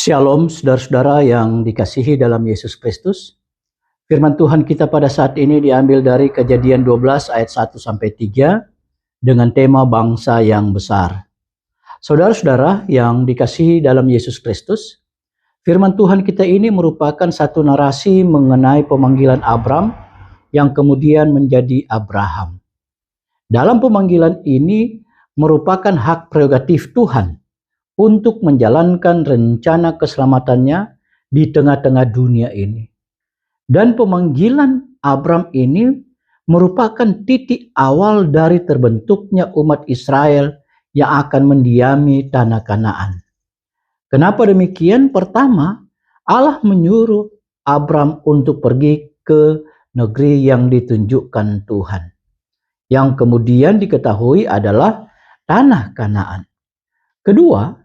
Shalom saudara-saudara yang dikasihi dalam Yesus Kristus. Firman Tuhan kita pada saat ini diambil dari Kejadian 12 ayat 1-3 dengan tema bangsa yang besar. Saudara-saudara yang dikasihi dalam Yesus Kristus, firman Tuhan kita ini merupakan satu narasi mengenai pemanggilan Abram yang kemudian menjadi Abraham. Dalam pemanggilan ini merupakan hak prerogatif Tuhan untuk menjalankan rencana keselamatannya di tengah-tengah dunia ini. Dan pemanggilan Abram ini merupakan titik awal dari terbentuknya umat Israel yang akan mendiami tanah Kanaan. Kenapa demikian? Pertama, Allah menyuruh Abram untuk pergi ke negeri yang ditunjukkan Tuhan, yang kemudian diketahui adalah tanah Kanaan. Kedua,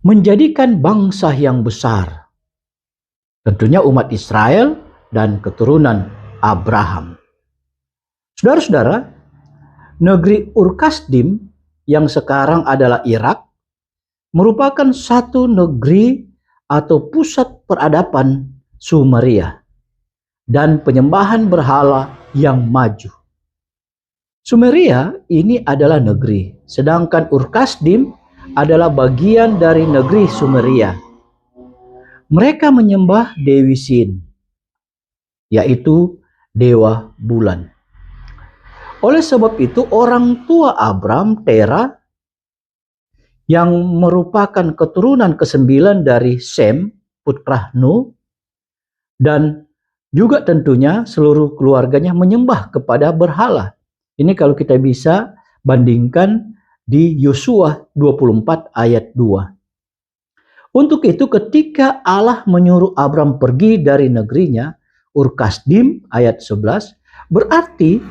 menjadikan bangsa yang besar, tentunya umat Israel dan keturunan Abraham. Saudara-saudara, negeri Ur-Kasdim yang sekarang adalah Irak merupakan satu negeri atau pusat peradaban Sumeria dan penyembahan berhala yang maju. Sumeria ini adalah negeri, sedangkan Ur-Kasdim adalah bagian dari negeri Sumeria. Mereka menyembah Dewi Sin, yaitu dewa bulan. Oleh sebab itu orang tua Abram, Tera, yang merupakan keturunan ke-9 dari Sem, putra Nuh, dan juga tentunya seluruh keluarganya menyembah kepada berhala. Ini kalau kita bisa bandingkan di Yosua 24 ayat 2. Untuk itu ketika Allah menyuruh Abram pergi dari negerinya, Ur-Kasdim ayat 11, berarti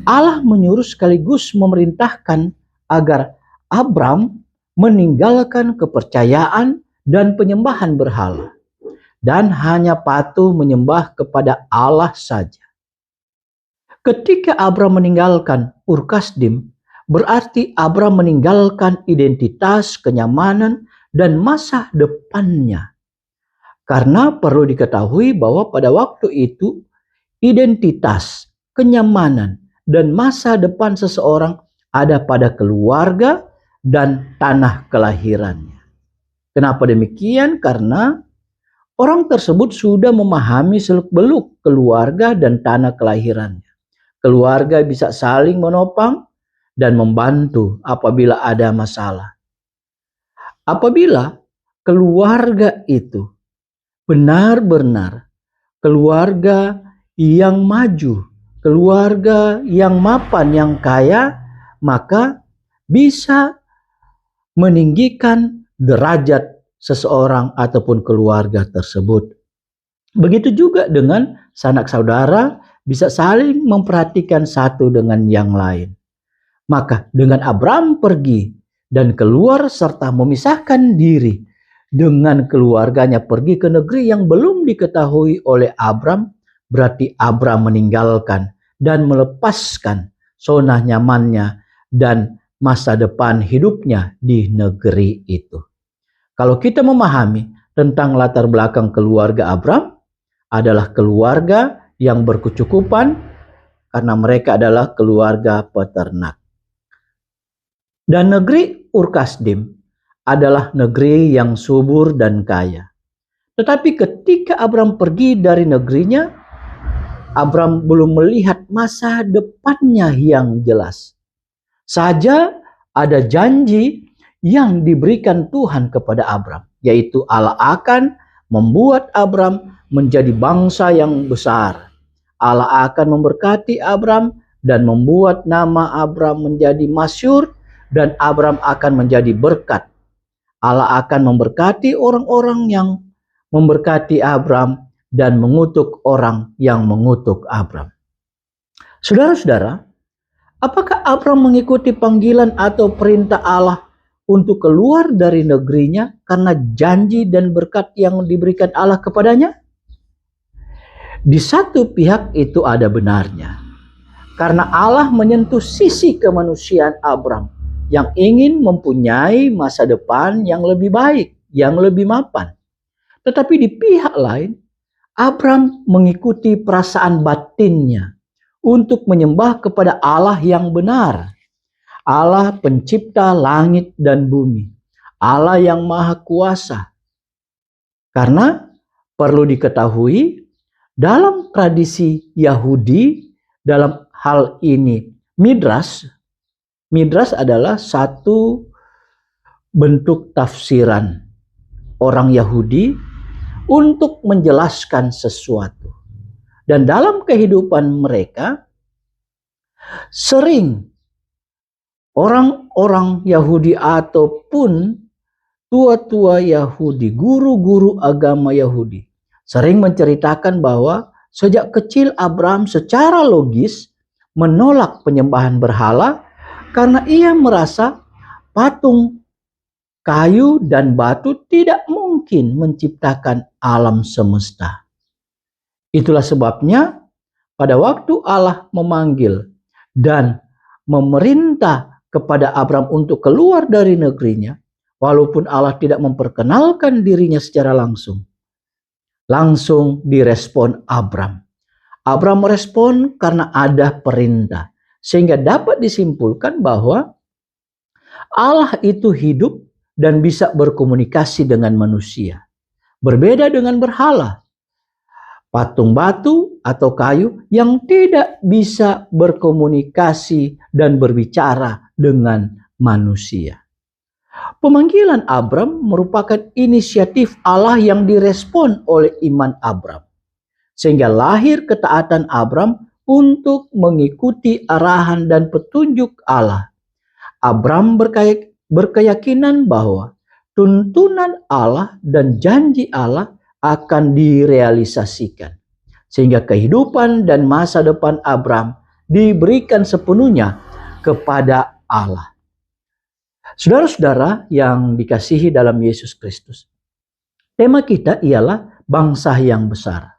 Allah menyuruh sekaligus memerintahkan agar Abram meninggalkan kepercayaan dan penyembahan berhala dan hanya patuh menyembah kepada Allah saja. Ketika Abram meninggalkan Ur-Kasdim, berarti Abram meninggalkan identitas, kenyamanan, dan masa depannya. Karena perlu diketahui bahwa pada waktu itu identitas, kenyamanan, dan masa depan seseorang ada pada keluarga dan tanah kelahirannya. Kenapa demikian? Karena orang tersebut sudah memahami seluk-beluk keluarga dan tanah kelahirannya. Keluarga bisa saling menopang dan membantu apabila ada masalah. Apabila keluarga itu benar-benar keluarga yang maju, keluarga yang mapan, yang kaya, maka bisa meninggikan derajat seseorang ataupun keluarga tersebut. Begitu juga dengan sanak saudara bisa saling memperhatikan satu dengan yang lain. Maka dengan Abram pergi dan keluar serta memisahkan diri dengan keluarganya pergi ke negeri yang belum diketahui oleh Abram, berarti Abram meninggalkan dan melepaskan zona nyamannya dan masa depan hidupnya di negeri itu. Kalau kita memahami tentang latar belakang keluarga Abram adalah keluarga yang berkecukupan karena mereka adalah keluarga peternak. Dan negeri Ur-Kasdim adalah negeri yang subur dan kaya. Tetapi ketika Abram pergi dari negerinya, Abram belum melihat masa depannya yang jelas. Saja ada janji yang diberikan Tuhan kepada Abram, yaitu Allah akan membuat Abram menjadi bangsa yang besar. Allah akan memberkati Abram dan membuat nama Abram menjadi masyhur, dan Abram akan menjadi berkat. Allah akan memberkati orang-orang yang memberkati Abram dan mengutuk orang yang mengutuk Abram. Saudara-saudara, apakah Abram mengikuti panggilan atau perintah Allah untuk keluar dari negerinya karena janji dan berkat yang diberikan Allah kepadanya? Di satu pihak itu ada benarnya. Karena Allah menyentuh sisi kemanusiaan Abram yang ingin mempunyai masa depan yang lebih baik yang lebih mapan. Tetapi di pihak lain, Abram mengikuti perasaan batinnya untuk menyembah kepada Allah yang benar, Allah pencipta langit dan bumi, Allah yang maha kuasa. Karena perlu diketahui, dalam tradisi Yahudi, dalam hal ini Midrash adalah satu bentuk tafsiran orang Yahudi untuk menjelaskan sesuatu. Dan dalam kehidupan mereka, sering orang-orang Yahudi ataupun tua-tua Yahudi, guru-guru agama Yahudi, sering menceritakan bahwa sejak kecil Abraham secara logis menolak penyembahan berhala karena ia merasa patung kayu dan batu tidak mungkin menciptakan alam semesta. Itulah sebabnya pada waktu Allah memanggil dan memerintah kepada Abraham untuk keluar dari negerinya, walaupun Allah tidak memperkenalkan dirinya secara langsung direspon Abraham. Abraham merespon karena ada perintah. Sehingga dapat disimpulkan bahwa Allah itu hidup dan bisa berkomunikasi dengan manusia. Berbeda dengan berhala, patung batu atau kayu yang tidak bisa berkomunikasi dan berbicara dengan manusia. Pemanggilan Abram merupakan inisiatif Allah yang direspon oleh iman Abram. Sehingga lahir ketaatan Abram untuk mengikuti arahan dan petunjuk Allah. Abram berkeyakinan bahwa tuntunan Allah dan janji Allah akan direalisasikan. Sehingga kehidupan dan masa depan Abram diberikan sepenuhnya kepada Allah. Saudara-saudara yang dikasihi dalam Yesus Kristus, tema kita ialah bangsa yang besar.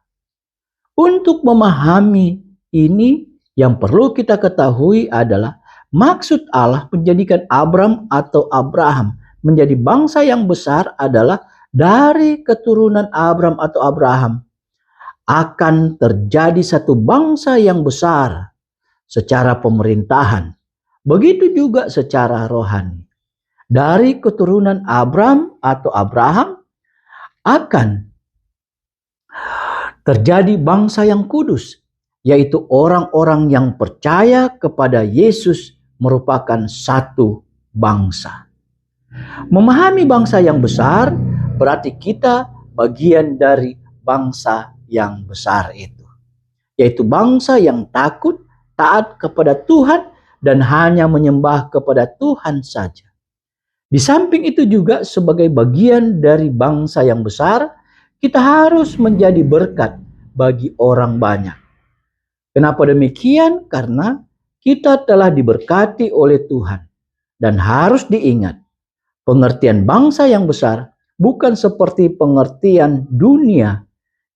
Untuk memahami ini, yang perlu kita ketahui adalah maksud Allah menjadikan Abram atau Abraham menjadi bangsa yang besar adalah dari keturunan Abram atau Abraham akan terjadi satu bangsa yang besar secara pemerintahan. Begitu juga secara rohani. Dari keturunan Abram atau Abraham akan terjadi bangsa yang kudus, yaitu orang-orang yang percaya kepada Yesus merupakan satu bangsa. Memahami bangsa yang besar berarti kita bagian dari bangsa yang besar itu, yaitu bangsa yang takut, taat kepada Tuhan dan hanya menyembah kepada Tuhan saja. Di samping itu juga sebagai bagian dari bangsa yang besar, kita harus menjadi berkat bagi orang banyak. Kenapa demikian? Karena kita telah diberkati oleh Tuhan. Dan harus diingat, pengertian bangsa yang besar bukan seperti pengertian dunia.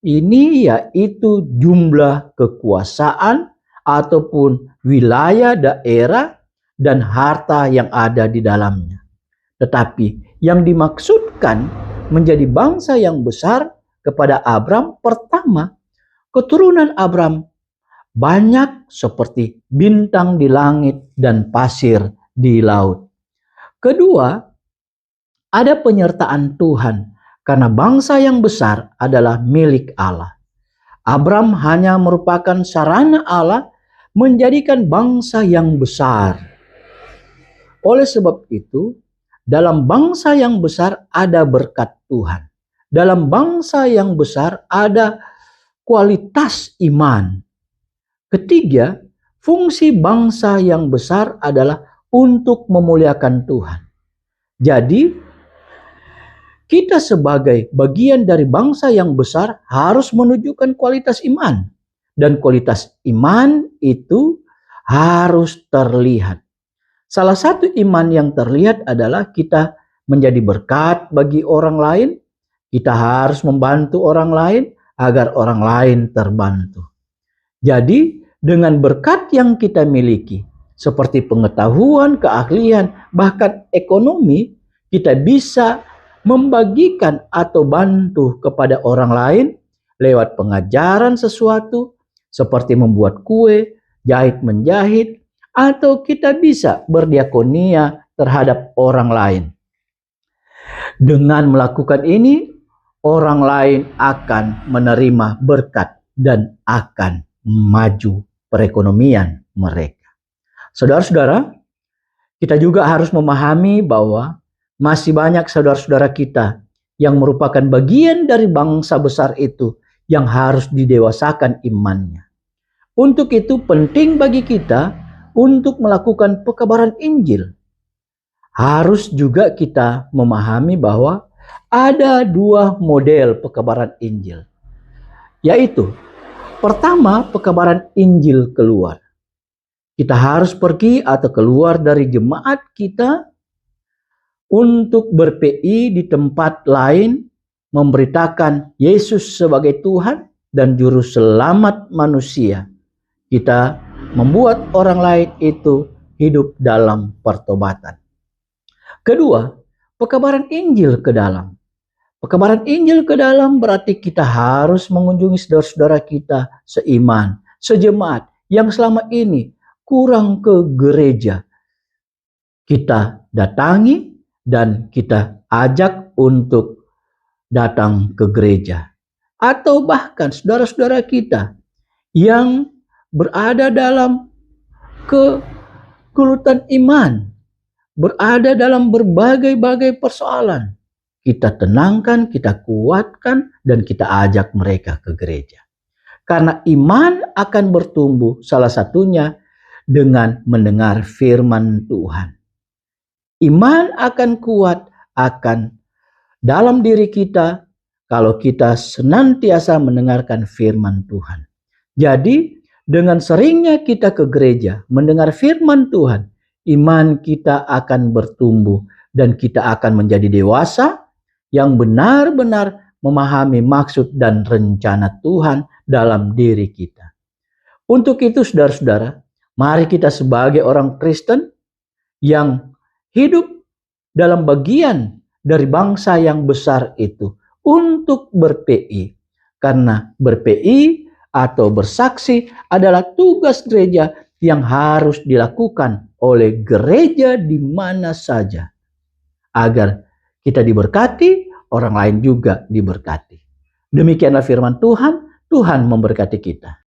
Ini yaitu jumlah kekuasaan ataupun wilayah daerah dan harta yang ada di dalamnya. Tetapi yang dimaksudkan menjadi bangsa yang besar kepada Abram, pertama, keturunan Abram banyak seperti bintang di langit dan pasir di laut. Kedua, ada penyertaan Tuhan karena bangsa yang besar adalah milik Allah. Abram hanya merupakan sarana Allah menjadikan bangsa yang besar. Oleh sebab itu, dalam bangsa yang besar ada berkat Tuhan. Dalam bangsa yang besar ada kualitas iman. Ketiga, fungsi bangsa yang besar adalah untuk memuliakan Tuhan. Jadi, kita sebagai bagian dari bangsa yang besar harus menunjukkan kualitas iman. Dan kualitas iman itu harus terlihat. Salah satu iman yang terlihat adalah kita menjadi berkat bagi orang lain. Kita harus membantu orang lain agar orang lain terbantu. Jadi dengan berkat yang kita miliki, seperti pengetahuan, keahlian, bahkan ekonomi, kita bisa membagikan atau bantu kepada orang lain lewat pengajaran sesuatu seperti membuat kue, jahit menjahit, atau kita bisa berdiakonia terhadap orang lain. Dengan melakukan ini, orang lain akan menerima berkat dan akan maju perekonomian mereka. Saudara-saudara, kita juga harus memahami bahwa masih banyak saudara-saudara kita yang merupakan bagian dari bangsa besar itu yang harus didewasakan imannya. Untuk itu penting bagi kita untuk melakukan pekabaran Injil. Harus juga kita memahami bahwa ada dua model pekabaran Injil. Yaitu, pertama, pekabaran Injil keluar. Kita harus pergi atau keluar dari jemaat kita untuk ber-PI di tempat lain, memberitakan Yesus sebagai Tuhan dan Juru Selamat manusia. Kita membuat orang lain itu hidup dalam pertobatan. Kedua, pekabaran Injil ke dalam. Pekabaran Injil ke dalam berarti kita harus mengunjungi saudara-saudara kita seiman, sejemaat yang selama ini kurang ke gereja. Kita datangi dan kita ajak untuk datang ke gereja. Atau bahkan saudara-saudara kita yang berada dalam kegelutan iman, berada dalam berbagai-bagai persoalan. Kita tenangkan, kita kuatkan, dan kita ajak mereka ke gereja. Karena iman akan bertumbuh salah satunya dengan mendengar firman Tuhan. Iman akan kuat akan dalam diri kita kalau kita senantiasa mendengarkan firman Tuhan. Jadi dengan seringnya kita ke gereja mendengar firman Tuhan, iman kita akan bertumbuh dan kita akan menjadi dewasa yang benar-benar memahami maksud dan rencana Tuhan dalam diri kita. Untuk itu saudara-saudara, mari kita sebagai orang Kristen yang hidup dalam bagian dari bangsa yang besar itu untuk ber-PI. Karena ber-PI atau bersaksi adalah tugas gereja yang harus dilakukan oleh gereja di mana saja. Agar kita diberkati, orang lain juga diberkati. Demikianlah firman Tuhan, Tuhan memberkati kita.